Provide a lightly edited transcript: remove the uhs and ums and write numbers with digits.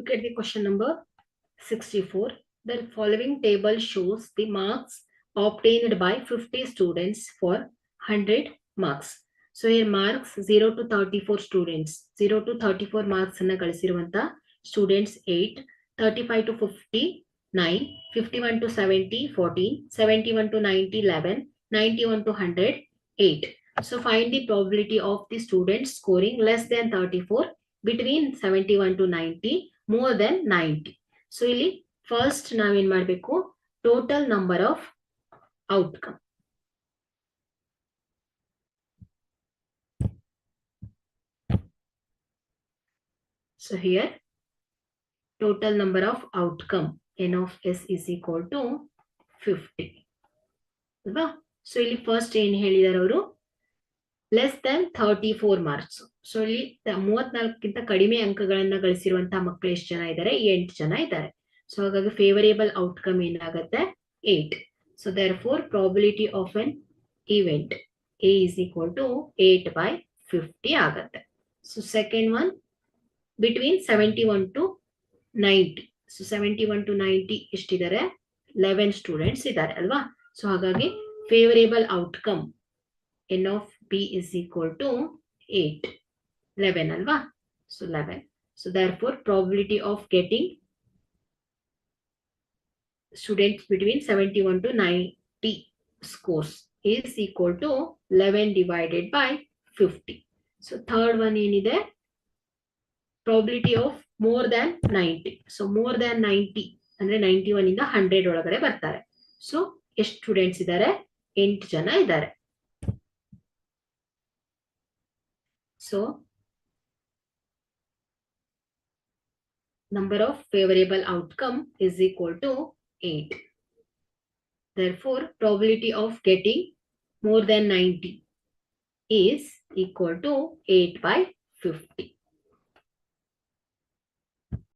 look at the question number 64. The following table shows the marks obtained by 50 students for 100 marks. So here marks 0 to 34 students. 0 to 34 marks ಅನ್ನ ಗಳಿಸಿರುವಂತ students 8, 35 to 50 9, 51 to 70 14, 71 to 90 11, 91 to 100 8. So find the probability of the students scoring less than 34, between 71 to 90, more than 90. So ಇಲ್ಲಿ first ನಾವೇನ್ ಮಾಡಬೇಕು, total number of outcome. So here total number of outcome n of s is equal to 50 ಅಲ್ವಾ. So ಇಲ್ಲಿ first ಏನ್ ಹೇಳಿದಾರೆ ಅವರು, less than 34 marks. So ಇಲ್ಲಿ 34ಕ್ಕಿಂತ ಕಡಿಮೆ ಅಂಕಗಳನ್ನ ಗಳಿಸಿರುವಂತಹ ಮಕ್ಕಳು ಎಷ್ಟು ಜನ ಇದ್ದಾರೆ? 8 ಜನ ಇದ್ದಾರೆ. ಸೊ ಹಾಗಾಗಿ ಫೇವರೇಬಲ್ ಔಟ್ಕಮ್ ಏನಾಗುತ್ತೆ? 8. So therefore probability of an event A is equal to 8 by 50 ಆಗುತ್ತೆ. So second one between 71 to 90. So 71 to 90 ಎಷ್ಟಿದ್ದಾರೆ? 11 students ಇದ್ದಾರೆ ಅಲ್ವಾ. ಸೊ ಹಾಗಾಗಿ favourable outcome n of B is equal to 8. 11 alva. So 11. So therefore probability of getting students between 71 to 90 scores is equal to 11 divided by 50. So third one ಏನಿದೆ? Probability of more than 90. So more than 90 ಅಂದ್ರೆ 91 ಇಂದ 100 ಒಳಗಡೆ ಬರ್ತಾರೆ. So ಎಷ್ಟು students ಇದ್ದಾರೆ? 8 ಜನ ಇದ್ದಾರೆ. So number of favorable outcome is equal to 8. Therefore probability of getting more than 90 is equal to 8 by 50.